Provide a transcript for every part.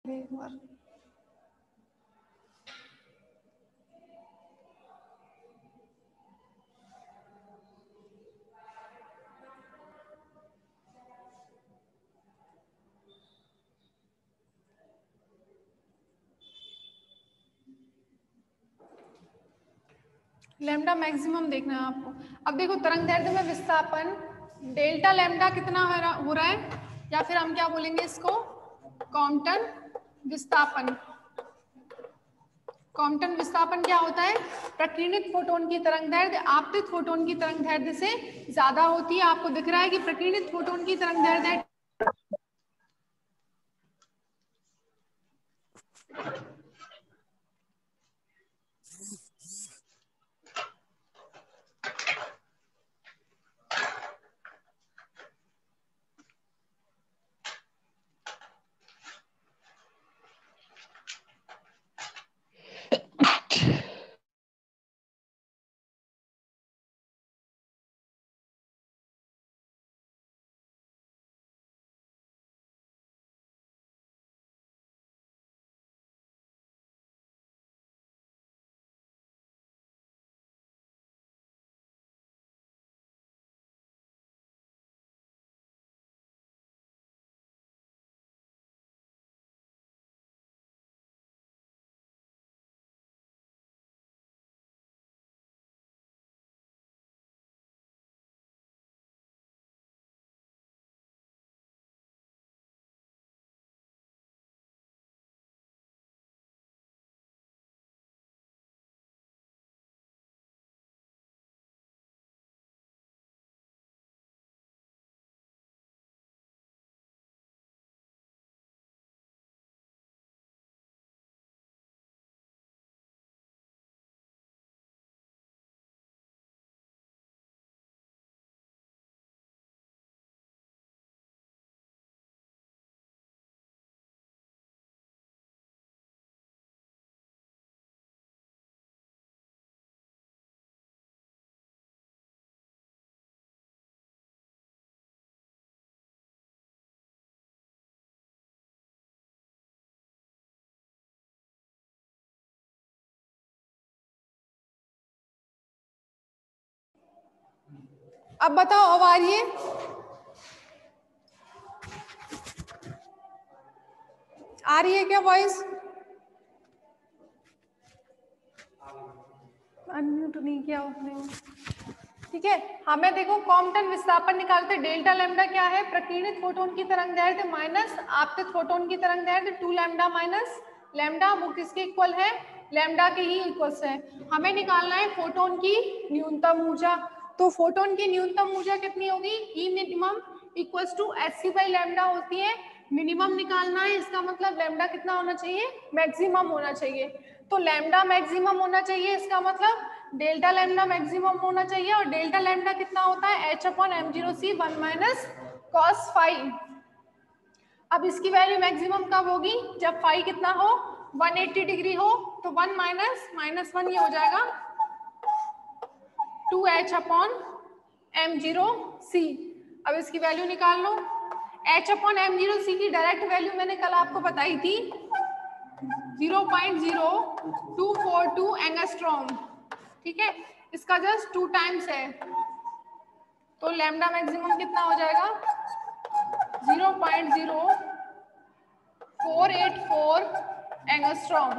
एक बार lambda maximum देखना है आपको। अब देखो तरंग दैर्ध्य में विस्थापन डेल्टा लैम्डा कितना हो रहा है, या फिर हम क्या बोलेंगे इसको, कॉम्पटन विस्थापन। कॉम्पटन विस्थापन क्या होता है, प्रकीर्णित फोटोन की तरंग दैर्ध्य आपतित फोटोन की तरंग दैर्ध्य से ज्यादा होती है। आपको दिख रहा है कि प्रकीर्णित फोटोन की तरंग दैर्ध्य अब बताओ, अब आ रही है? आ रही है क्या वॉइस? अनम्यूट नहीं किया उसने। ठीक है, हमें देखो कॉम्पटन विस्थापन निकालते, डेल्टा लैम्डा क्या है, प्रकीर्णित फोटोन की तरंग दैर्ध्य माइनस आपतित फोटोन की तरंग दैर्ध्य 2 लैम्डा माइनस लैम्डा, वो किसके इक्वल है, लैम्डा के ही इक्वल्स है। हमें निकालना है फोटोन की न्यूनतम ऊर्जा। तो फोटोन की न्यूनतम ऊर्जा कितनी होगी, E minimum equals to H C by lambda होती है। मिनिमम निकालना है, इसका मतलब लैम्डा कितना होना चाहिए, मैक्सिमम होना चाहिए। तो लैम्डा मैक्सिमम होना चाहिए, इसका मतलब डेल्टा लैम्डा मैक्सिमम होना चाहिए। और डेल्टा लैम्डा कितना होता है, एच अपॉन एम जीरो सी 1 माइनस कॉस फाइव। अब इसकी वैल्यू मैक्सिमम कब होगी, जब फाई कितना हो, 180 डिग्री हो। तो 1 माइनस माइनस 1 ये हो जाएगा 2h अपॉन एम जीरो सी। अब इसकी वैल्यू निकाल लो। h अपॉन एम जीरो सी की डायरेक्ट वैल्यू मैंने कल आपको बताई थी 0.0242 एंगस्ट्रॉम। ठीक है, इसका जस्ट 2 टाइम्स है। तो लैम्डा मैक्सिमम कितना हो जाएगा, 0.0484 एंगस्ट्रॉम।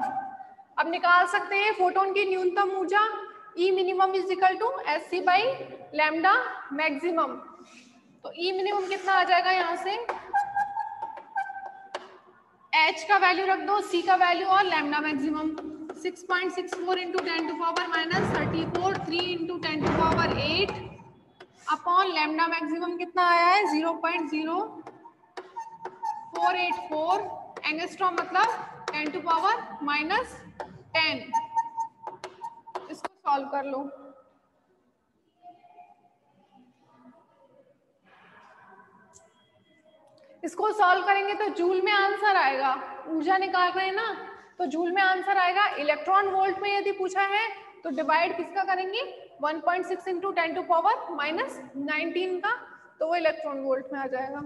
अब निकाल सकते हैं फोटोन की न्यूनतम ऊर्जा, E minimum is equal to S C by lambda maximum. तो ई मिनिमम कितना आ जाएगा, यहाँ से एच का वैल्यू रख दो, सी का वैल्यू और lambda maximum 6.64 into 10 to power minus 34, 3 into 10 to power 8 upon lambda maximum कितना आया है 0.0484 एंगस्ट्रॉम, मतलब 10 टू पावर माइनस 10। इसको सॉल्व कर लो। इसको सॉल्व करेंगे तो जूल में आंसर आएगा, ऊर्जा निकाल रहे हैं ना, तो जूल में आंसर आएगा। इलेक्ट्रॉन वोल्ट में यदि पूछा है तो डिवाइड किसका करेंगे, 1.6 इंटू 10 टू पावर माइनस 19 का, तो वो इलेक्ट्रॉन वोल्ट में आ जाएगा।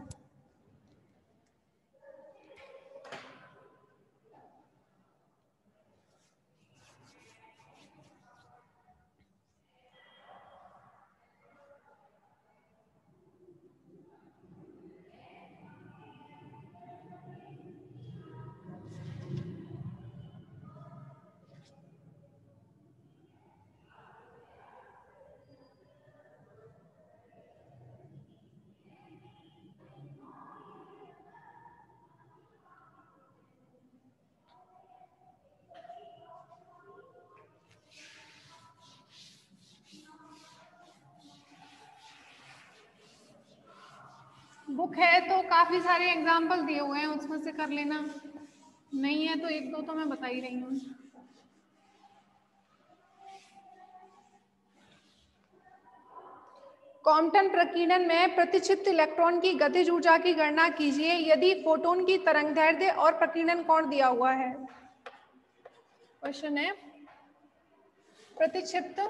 बुक है तो काफी सारे एग्जाम्पल दिए हुए हैं, उसमें से कर लेना, नहीं है तो एक दो तो मैं बता ही रही हूँ। कॉम्पटन प्रकीर्णन में प्रतिक्षिप्त इलेक्ट्रॉन की गतिज ऊर्जा की गणना कीजिए यदि फोटोन की तरंगदैर्ध्य और प्रकीर्णन कोण दिया हुआ है। क्वेश्चन है प्रतिक्षिप्त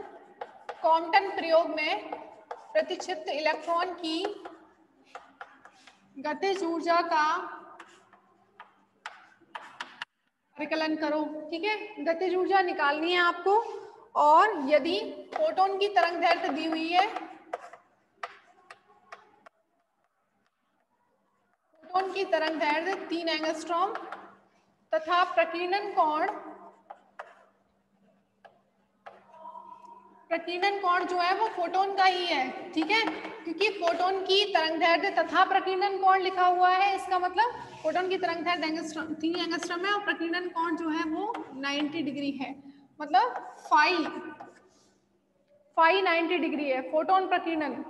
कॉम्पटन प्रयोग में प्रतिक्षिप्त इलेक्ट्रॉन की गतिज ऊर्जा का परिकलन करो। ठीक है, गतिज ऊर्जा निकालनी है आपको, और यदि फोटोन की तरंगदैर्ध्य दी हुई है, फोटोन की तरंगदैर्ध्य 3 एंगस्ट्रॉम तथा प्रकीर्णन कोण जो है वो फोटोन का ही है। ठीक है, क्योंकि फोटोन की तरंगदैर्ध्य तथा प्रकीर्णन कोण लिखा हुआ है, इसका मतलब फोटोन की तरंगदैर्ध्य 3 एंगस्ट्रॉम है और प्रकीर्णन कोण जो है वो 90 डिग्री है, मतलब फाई 90 डिग्री है फोटोन प्रकीर्णन।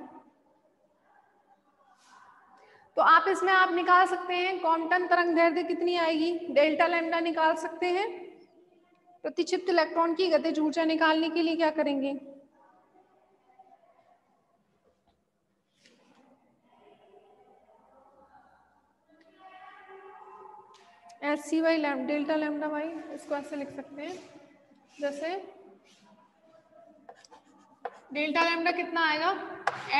तो आप इसमें आप निकाल सकते हैं कॉम्पटन तरंगदैर्ध्य कितनी आएगी, डेल्टा लैम्डा निकाल सकते हैं। प्रतिक्षिप्त इलेक्ट्रॉन की गतिज ऊर्जा निकालने के लिए क्या करेंगे, HC by delta lambda by, इसको ऐसे लिख सकते हैं जैसे डेल्टा लैम्डा कितना आएगा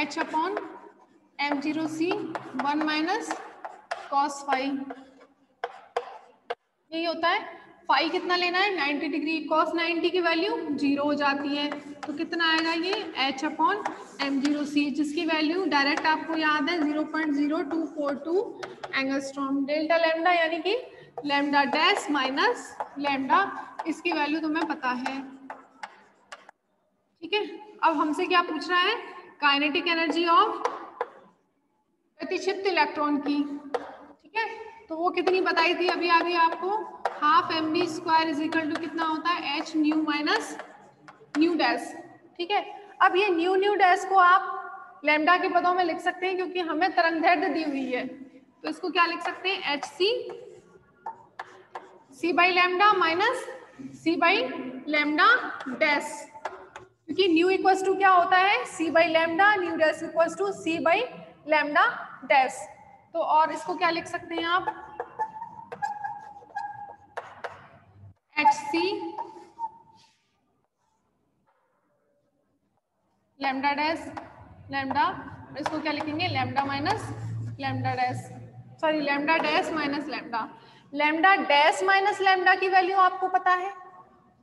H/m0c 1 माइनस कॉस फाई, यही होता है। फाई कितना लेना है 90 डिग्री, कॉस 90 की वैल्यू 0 हो जाती है, तो कितना आएगा ये H/m0c, जिसकी वैल्यू डायरेक्ट आपको याद है 0.0242 एंगस्ट्रॉम। डेल्टा लैम्डा यानी कि लैम्डा डैश माइनस लैम्डा, इसकी वैल्यू तुम्हें पता है। ठीक है, अब हमसे क्या पूछ रहा है, काइनेटिक एनर्जी ऑफ प्रतिक्षिप्त इलेक्ट्रॉन की। ठीक है, तो वो कितनी बताई थी अभी अभी आपको, half mv² is equal to कितना होता है h new minus new dash. ठीक है, अब ये न्यू डैश को आप लैम्डा के पदों में लिख सकते हैं, क्योंकि हमें तरंगदैर्ध्य दी हुई है, तो इसको क्या लिख सकते हैं c by lambda minus c by lambda dash, क्योंकि न्यू इक्वल्स टू क्या होता है c by lambda, nu dash equals to c by lambda dash. तो और इसको क्या लिख सकते हैं आप, hc लैम्डा डैश लैम्डा, इसको क्या लिखेंगे lambda minus lambda dash, sorry lambda dash minus lambda. Lambda dash minus lambda की वैल्यू आपको पता है,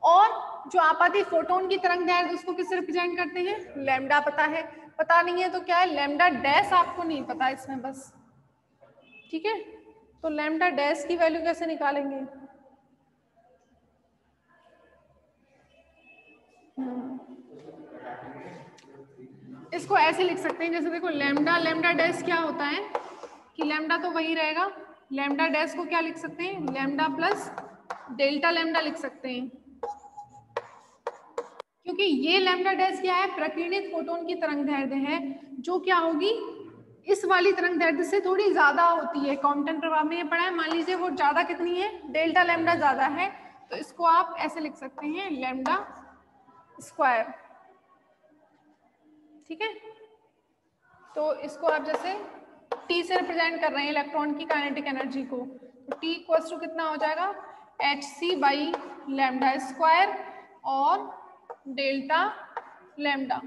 और जो आपाती फोटोन की तरंगदैर्ध्य उसको किससे रिप्रेजेंट करते हैं, लैम्डा पता है। पता नहीं है तो क्या है, लैम्डा डैश आपको नहीं पता इसमें बस। ठीक है, तो लैम्डा डैश की वैल्यू कैसे निकालेंगे, इसको ऐसे लिख सकते हैं जैसे देखो लैम्डा डैश क्या होता है कि लैम्डा तो वही रहेगा, लैम्डा डैश को क्या लिख सकते हैं, लैम्डा प्लस डेल्टा लैम्डा लिख सकते हैं, क्योंकि ये लैम्डा डैश क्या है, प्रकीर्णित फोटोन की तरंगदैर्ध्य है, जो क्या होगी इस वाली तरंगदैर्ध्य से थोड़ी ज्यादा होती है। कॉम्पटन प्रभाव में ये पढ़ा है, मान लीजिए वो ज्यादा कितनी है, डेल्टा लैम्डा ज्यादा है, तो इसको आप ऐसे लिख सकते हैं लैम्डा स्क्वायर। ठीक है, तो इसको आप जैसे T से रिप्रेजेंट कर रहे हैं इलेक्ट्रॉन की काइनेटिक एनर्जी को, तो T इक्वल्स टू कितना हो जाएगा HC बाई लैम्डा स्क्वायर और डेल्टा लैम्डा।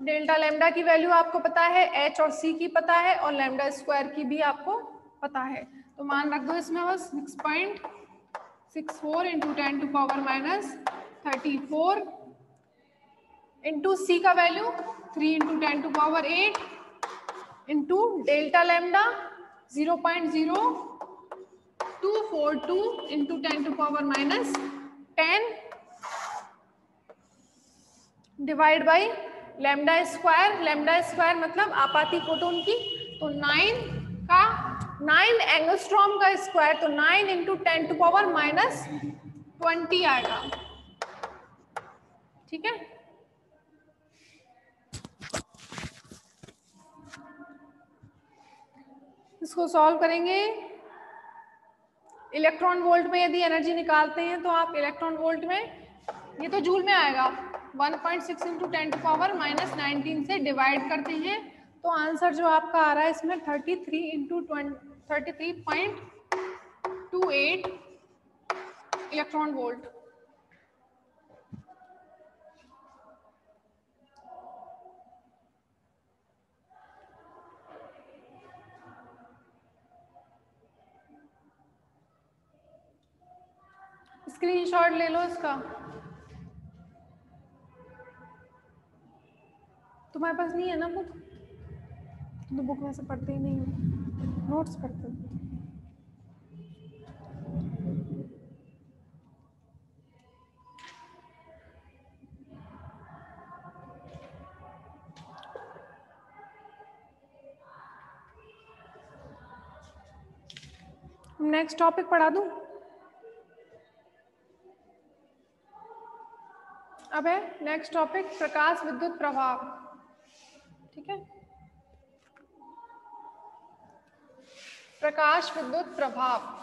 डेल्टा लैम्डा की वैल्यू आपको पता है, H और C की पता है, और लैम्डा स्क्वायर की भी आपको पता है, तो मान रख दो इसमें बस 6.64 into 10 to power minus 34 into C का value 3 into 10 to power 8 into delta lambda 0.0242 into 10 to power minus 10 divide by lambda square मतलब आपाती फोटोन की, तो 9 एंगस्ट्रॉम का स्क्वायर, तो 9 इंटू 10 टू पावर माइनस 20 आएगा। ठीक है, इसको सॉल्व करेंगे। इलेक्ट्रॉन वोल्ट में यदि एनर्जी निकालते हैं तो आप इलेक्ट्रॉन वोल्ट में, ये तो जूल में आएगा, 1.6 इंटू 10⁻⁻19 से डिवाइड करते हैं तो आंसर जो आपका आ रहा है इसमें 33 इंटू 33.28 इलेक्ट्रॉन वोल्ट। स्क्रीनशॉट ले लो इसका। तुम्हारे पास नहीं है ना बुक? तो बुक में से पढ़ते ही नहीं हो, नोट्स पढ़ते हो। नेक्स्ट टॉपिक पढ़ा दूं? अब है नेक्स्ट टॉपिक प्रकाश विद्युत प्रभाव। ठीक है, प्रकाश विद्युत प्रभाव।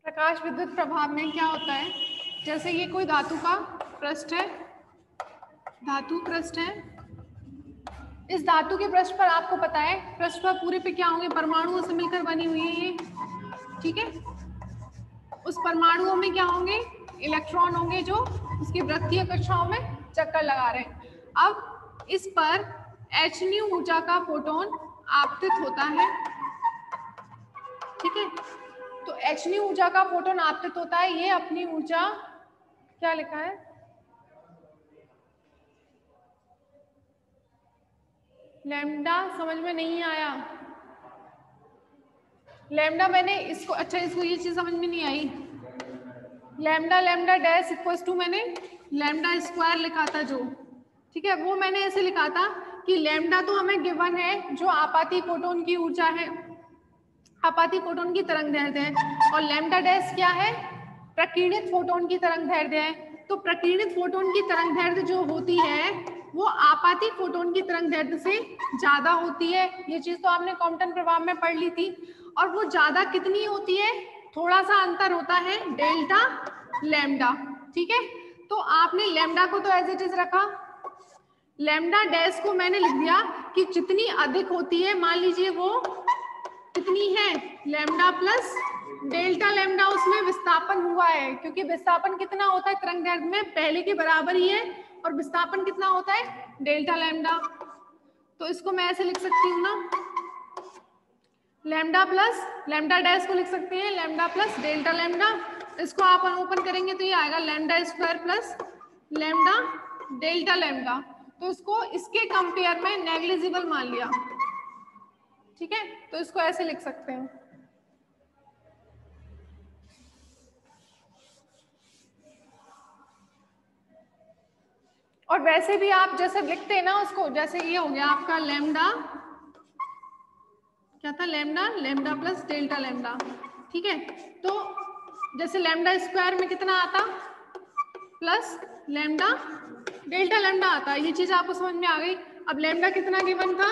प्रकाश विद्युत प्रभाव में क्या होता है, जैसे ये कोई धातु का पृष्ठ है, धातु पृष्ठ है, इस धातु के पृष्ठ पर आपको पता है पृष्ठ पर पूरे पे क्या होंगे, परमाणुओं से मिलकर बनी हुई है ये। ठीक है, उस परमाणुओं में क्या होंगे, इलेक्ट्रॉन होंगे जो उसकी वृत्तीय कक्षाओं में चक्कर लगा रहे हैं। अब इस पर hν ऊर्जा का फोटोन आपतित होता है। ठीक है, तो hν ऊर्जा का फोटोन आपतित होता है, ये अपनी ऊर्जा क्या लिखा है, लैम्डा। समझ में नहीं आया लैम्डा, मैंने इसको, अच्छा इसको ये चीज समझ में नहीं आई। Lambda lambda dash equals to मैंने लैम्डा स्क्वायर लिखा था जो, ठीक है, वो मैंने ऐसे लिखा था कि लैम्डा तो हमें गिवन है जो आपाती फोटोन की ऊर्जा है, आपाती फोटोन की तरंग दैर्ध्य है, और लैम्डा डैश क्या है, प्रकीर्णित फोटोन की तरंग दैर्ध्य है। तो प्रकीर्णित फोटोन की तरंग दैर्ध्य जो होती है वो आपाती फोटोन की तरंग दैर्ध्य से ज्यादा होती है। ये चीज तो आपने कॉम्पटन प्रभाव में पढ़ ली थी। और वो ज्यादा कितनी होती है, थोड़ा सा अंतर होता है, डेल्टा लैम्डा। ठीक है, तो आपने लैम्डा को तो एज इट इज रखा, लैम्डा डैश को मैंने लिख दिया कि जितनी अधिक होती है, मान लीजिए वो कितनी है, लैम्डा प्लस डेल्टा लैम्डा, उसमें विस्थापन हुआ है, क्योंकि विस्थापन कितना होता है तरंग दैर्ध्य में, पहले के बराबर ही है, और विस्थापन कितना होता है, डेल्टा लैम्डा। तो इसको मैं ऐसे लिख सकती हूँ ना, लैम्डा प्लस लैम्डा डैश को लिख सकते हैं लैम्डा प्लस डेल्टा लैम्डा। इसको आप ओपन करेंगे तो ये आएगा lambda square plus lambda delta lambda. तो इसको इसके कंपेयर में नेग्लिजिबल मान लिया। ठीक है, तो इसको ऐसे लिख सकते हैं। और वैसे भी आप जैसे लिखते हैं ना उसको, जैसे ये हो गया आपका लैम्डा, क्या था, lambda lambda plus delta lambda. ठीक है, तो जैसे लैम्डा स्क्वायर में कितना आता, प्लस लैम्डा डेल्टा लैम्डा आता, ये चीज आपको समझ में आ गई। अब लैम्डा कितना गिवन था,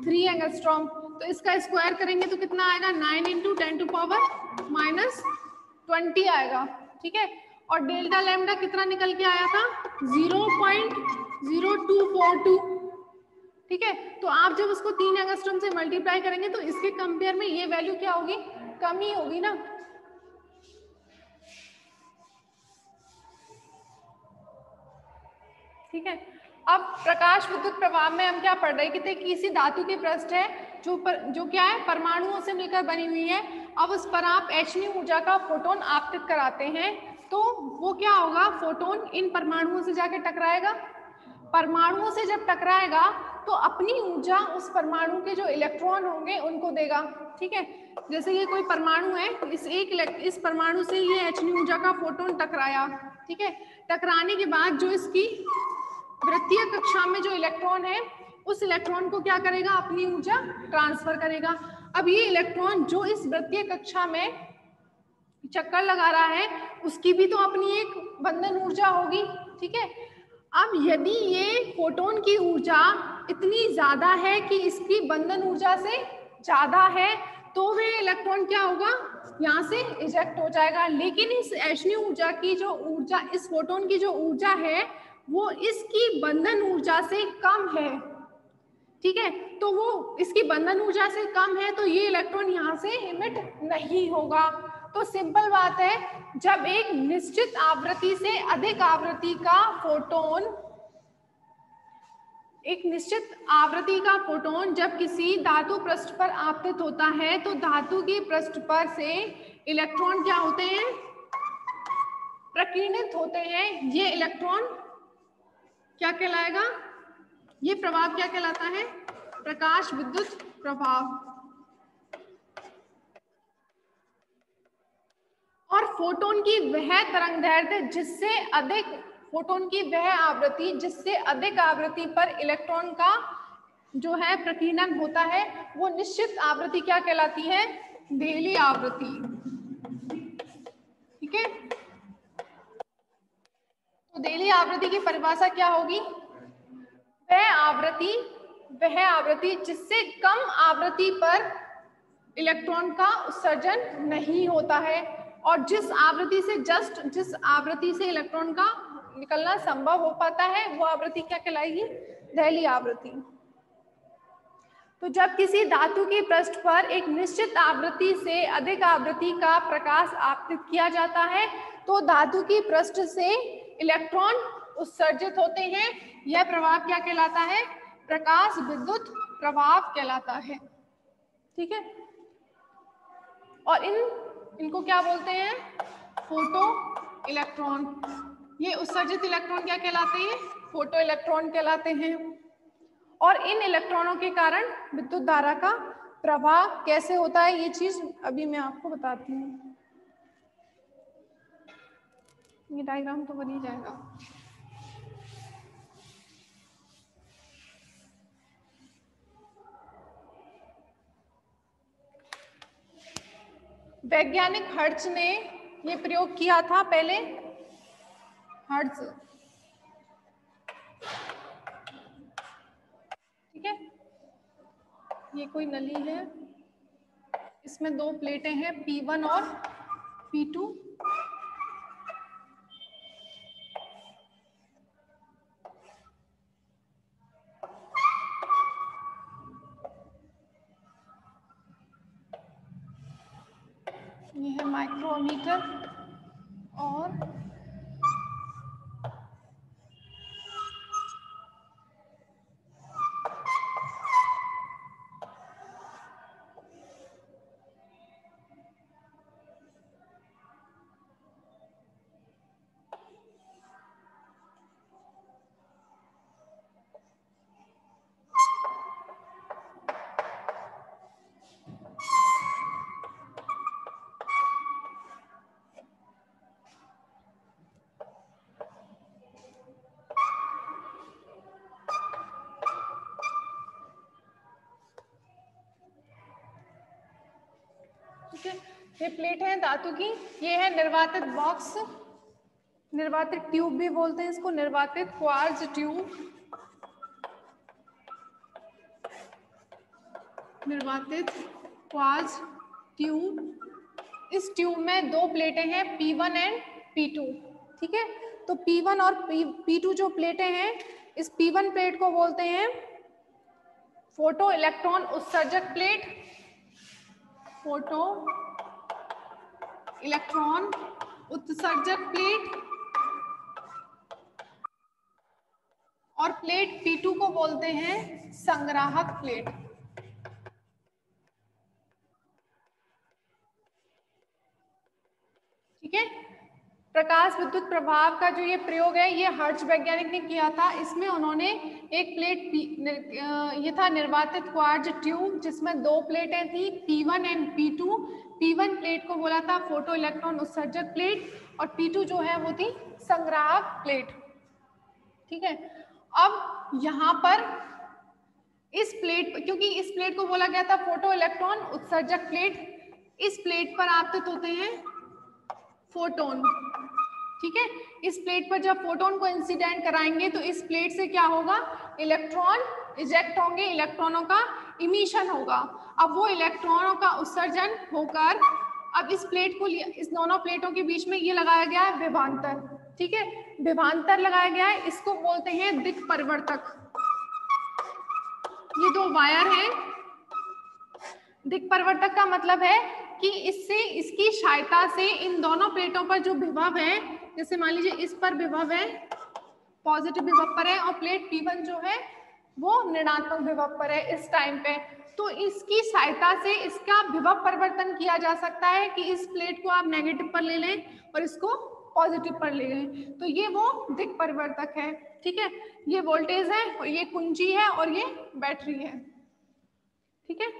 3 एंगस्ट्रॉम, तो इसका स्क्वायर करेंगे तो कितना आएगा, 9 इंटू 10⁻⁻20 आएगा। ठीक है, और डेल्टा लैम्डा कितना निकल के आया था, 0.0242। ठीक है, तो आप जब उसको 3 एंगस्ट्रॉम से मल्टीप्लाई करेंगे तो इसके कंपेयर में ये वैल्यू क्या होगी, कम ही होगी ना। ठीक है, अब प्रकाश विद्युत प्रभाव में हम क्या पढ़ रहे थे, किसी धातु की पृष्ठ है जो क्या है, परमाणुओं से मिलकर बनी हुई है। अब उस पर आप hν ऊर्जा का फोटोन आपतित कराते हैं तो वो क्या होगा, फोटोन इन परमाणुओं से जाके टकराएगा, परमाणुओं से जब टकराएगा तो अपनी ऊर्जा उस परमाणु के जो इलेक्ट्रॉन होंगे उनको देगा। ठीक है, जैसे ये कोई परमाणु है, इस परमाणु से ये h ऊर्जा का फोटोन टकराया। ठीक है, टकराने के बाद जो इसकी वृत्तीय कक्षा में जो इलेक्ट्रॉन है उस इलेक्ट्रॉन को क्या करेगा, अपनी ऊर्जा ट्रांसफर करेगा। अब ये इलेक्ट्रॉन जो इस वृत्तीय कक्षा में चक्कर लगा रहा है उसकी भी तो अपनी एक बंधन ऊर्जा होगी। ठीक है, अब यदि ये फोटोन की ऊर्जा इतनी ज्यादा है कि इसकी बंधन ऊर्जा से ज्यादा है तो वे इलेक्ट्रॉन क्या होगा, यहाँ से इजेक्ट हो जाएगा। लेकिन इस h ऊर्जा की जो ऊर्जा, इस फोटोन की जो ऊर्जा है वो इसकी बंधन ऊर्जा से कम है। ठीक है, तो वो इसकी बंधन ऊर्जा से कम है तो ये इलेक्ट्रॉन यहाँ से इमिट नहीं होगा। तो सिंपल बात है, जब एक निश्चित आवृत्ति से अधिक आवृत्ति का फोटोन, एक निश्चित आवृत्ति का फोटोन जब किसी धातु पृष्ठ पर आपतित होता है तो धातु के पृष्ठ पर से इलेक्ट्रॉन क्या होते हैं, प्रकीर्णित होते हैं। ये इलेक्ट्रॉन क्या कहलाएगा, ये प्रभाव क्या कहलाता है, प्रकाश विद्युत प्रभाव। और फोटोन की वह तरंगदैर्घ्य जिससे अधिक, फोटोन की वह आवृत्ति जिससे अधिक आवृत्ति पर इलेक्ट्रॉन का जो है प्रकीर्णन होता है वो निश्चित आवृत्ति क्या कहलाती है, देहली आवृत्ति। ठीक है, तो देहली आवृत्ति की परिभाषा क्या होगी, वह आवृत्ति जिससे कम आवृत्ति पर इलेक्ट्रॉन का उत्सर्जन नहीं होता है और जिस आवृत्ति से इलेक्ट्रॉन का निकलना संभव हो पाता है वो आवृत्ति क्या कहलाएगी, देहली आवृत्ति। तो जब किसी धातु के पृष्ठ पर एक निश्चित आवृत्ति से अधिक आवृत्ति का प्रकाश आपतित किया जाता है तो धातु की पृष्ठ से इलेक्ट्रॉन उत्सर्जित होते हैं। यह प्रभाव क्या कहलाता है, प्रकाश विद्युत प्रभाव कहलाता है। ठीक है, और इनको क्या बोलते हैं, फोटो इलेक्ट्रॉन। ये उत्सर्जित इलेक्ट्रॉन क्या कहलाते हैं, फोटो इलेक्ट्रॉन कहलाते हैं। और इन इलेक्ट्रॉनों के कारण विद्युत धारा का प्रवाह कैसे होता है ये चीज अभी मैं आपको बताती हूँ। ये डायग्राम तो बन ही जाएगा। वैज्ञानिक हर्ट्ज ने ये प्रयोग किया था पहले, हर्ट्ज। ठीक है, ये कोई नली है, इसमें दो प्लेटें हैं P1 और P2। ये है माइक्रोमीटर और ये प्लेट है धातु की। ये है निर्वातित बॉक्स, निर्वातित ट्यूब भी बोलते हैं इसको, निर्वातित क्वार्ट्ज ट्यूब, निर्वातित क्वार्ट्ज ट्यूब। इस ट्यूब में दो प्लेटें हैं P1 एंड P2। ठीक है, तो P1 और P2 जो प्लेटें हैं, इस P1 प्लेट को बोलते हैं फोटो इलेक्ट्रॉन उत्सर्जक प्लेट, फोटो इलेक्ट्रॉन उत्सर्जक प्लेट। और प्लेट P2 को बोलते हैं संग्राहक प्लेट। ठीक है, प्रकाश विद्युत प्रभाव का जो ये प्रयोग है ये हर्ट्ज वैज्ञानिक ने किया था। इसमें उन्होंने एक प्लेट ये था निर्वातित क्वार्ट्ज ट्यूब जिसमें 2 प्लेटें थी P1 and P2। P1 plate को बोला था फोटो इलेक्ट्रॉन उत्सर्जक प्लेट और P2 जो है वो थी संग्राहक प्लेट। ठीक है, अब यहाँ पर इस प्लेट, क्योंकि इस प्लेट को बोला गया था फोटो इलेक्ट्रॉन उत्सर्जक प्लेट, इस प्लेट पर आपतित होते हैं फोटोन। ठीक है, इस प्लेट पर जब फोटोन को इंसिडेंट कराएंगे तो इस प्लेट से क्या होगा, इलेक्ट्रॉन इजेक्ट होंगे, इलेक्ट्रॉनों का इमिशन होगा। अब वो इलेक्ट्रॉनों का उत्सर्जन होकर अब इस प्लेट को, इस दोनों प्लेटों के बीच में ये लगाया गया है विभवांतर। ठीक है, विभवांतर लगाया गया है, इसको बोलते हैं दिक् परिवर्तक। ये 2 वायर हैं। दिक् परिवर्तक का मतलब है कि इससे, इसकी सहायता से इन दोनों प्लेटों पर जो विभव है, जैसे मान लीजिए इस पर विभव है, पॉजिटिव विभव पर है और प्लेट P1 जो है वो ऋणात्मक विभव पर है इस टाइम पे, तो इसकी सहायता से इसका विभव परिवर्तन किया जा सकता है कि इस प्लेट को आप नेगेटिव पर ले लें और इसको पॉजिटिव पर ले लें, तो ये वो दिक् परिवर्तक है। ठीक है, ये वोल्टेज है और ये कुंजी है और ये बैटरी है। ठीक है,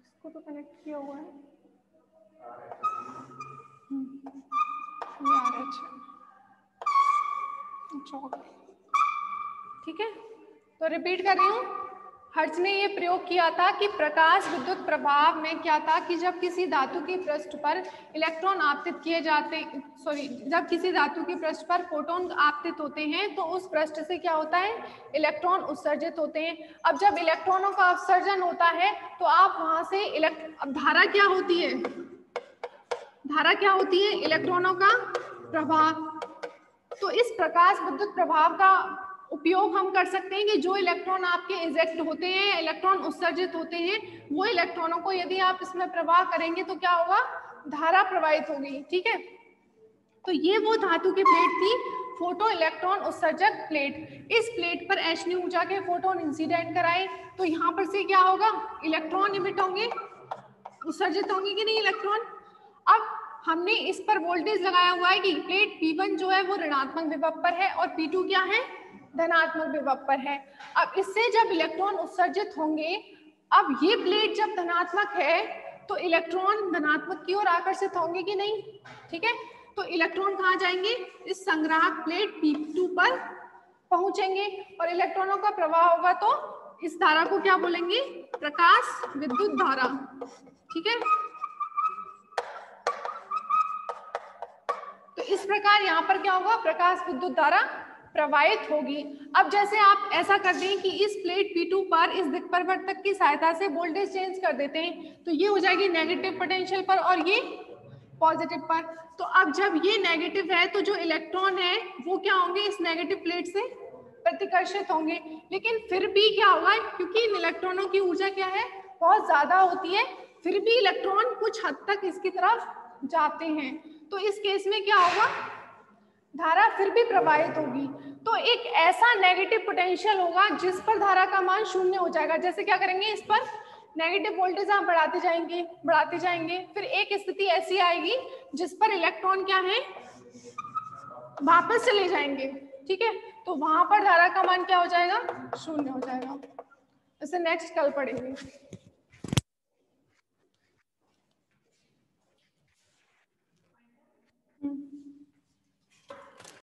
इसको तो कनेक्ट किया हुआ है, ये RH है। ठीक है, तो रिपीट कर रही हूँ, हर्ट्ज ने ये प्रयोग किया था कि प्रकाश विद्युत प्रभाव में क्या था कि जब किसी धातु के पृष्ठ पर इलेक्ट्रॉन आपतित किए जाते, जब किसी धातु के पृष्ठ पर फोटोन आपतित होते हैं तो उस पृष्ठ से क्या होता है, इलेक्ट्रॉन उत्सर्जित होते हैं। अब जब इलेक्ट्रॉनों का उत्सर्जन होता है तो आप वहां से अब धारा क्या होती है, धारा क्या होती है, इलेक्ट्रॉनों का प्रभाव। तो इस प्रकाश विद्युत प्रभाव का उपयोग हम कर सकते हैं कि जो इलेक्ट्रॉन आपके इजेक्ट होते हैं, इलेक्ट्रॉन उत्सर्जित होते हैं, वो इलेक्ट्रॉनों को यदि आप इसमें प्रवाह करेंगे तो क्या होगा, धारा प्रवाहित होगी। ठीक है, तो ये वो धातु की प्लेट थी फोटो इलेक्ट्रॉन उत्सर्जक प्लेट। इस प्लेट पर h ऊर्जा के फोटोन इंसिडेंट कराए तो यहाँ पर से क्या होगा, इलेक्ट्रॉन इमिट होंगे, उत्सर्जित होंगे कि नहीं इलेक्ट्रॉन। अब हमने इस पर वोल्टेज लगाया हुआ है कि प्लेट P1 जो है वो ऋणात्मक विभव पर है और P2 क्या है, धनात्मक विभव पर है। अब इससे जब इलेक्ट्रॉन उत्सर्जित होंगे, अब ये प्लेट जब धनात्मक है तो इलेक्ट्रॉन धनात्मक की ओर आकर्षित होंगे कि नहीं। ठीक है, तो इलेक्ट्रॉन कहाँ जाएंगे, इस संग्राहक प्लेट P2 पर पहुंचेंगे और इलेक्ट्रॉनों का प्रवाह होगा तो इस धारा को क्या बोलेंगे, प्रकाश विद्युत धारा। ठीक है, तो इस प्रकार यहाँ पर क्या होगा, प्रकाश विद्युत धारा प्रवाहित होगी। अब जैसे आप ऐसा कर दें कि इस प्लेट P2 पर इस दिक् परिवर्तक की सहायता से वोल्टेज चेंज कर देते हैं तो ये हो जाएगी नेगेटिव पोटेंशियल पर और ये पॉजिटिव पर। तो अब जब ये नेगेटिव है तो जो इलेक्ट्रॉन है वो क्या होंगे, इस नेगेटिव प्लेट से प्रतिकर्षित होंगे, लेकिन फिर भी क्या होगा, क्योंकि इन इलेक्ट्रॉनों की ऊर्जा क्या है, बहुत ज्यादा होती है, फिर भी इलेक्ट्रॉन कुछ हद तक इसकी तरफ जाते हैं, तो इस केस में क्या होगा, धारा फिर भी प्रवाहित होगी। तो एक ऐसा नेगेटिव पोटेंशियल होगा जिस पर धारा का मान शून्य हो जाएगा। जैसे क्या करेंगे, इस पर नेगेटिव वोल्टेज आप बढ़ाते जाएंगे, फिर एक स्थिति ऐसी आएगी जिस पर इलेक्ट्रॉन क्या है, वापस चले जाएंगे। ठीक है, तो वहां पर धारा का मान क्या हो जाएगा, शून्य हो जाएगा। इसे नेक्स्ट कल पढ़ेंगे।